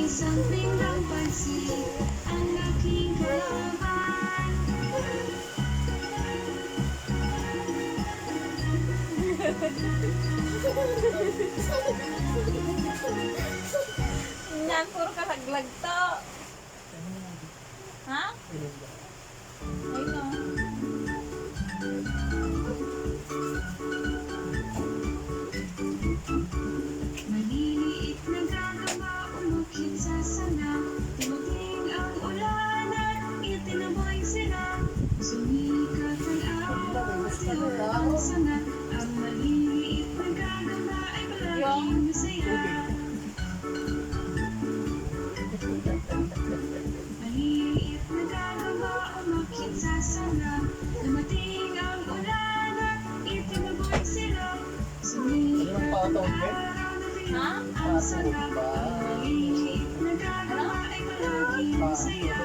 Isang pinggang pansit ang aking kalaban. Yan, puro kalaglag to. Ha? Ay no. Maliliit na gagamba umukit sa sanga. Dumating ang ulan at itinaboy sila. Sumikat ang araw at tinulog ang sanga. Ang maliliit na gagamba ay palaging masaya. Maliliit na gagamba umakit sa sanga. Dumating ang ulan at itinaboy sila. Sumikat ang araw Ha? ang sanga. Ang maliliit na gagamba ay palaging masaya.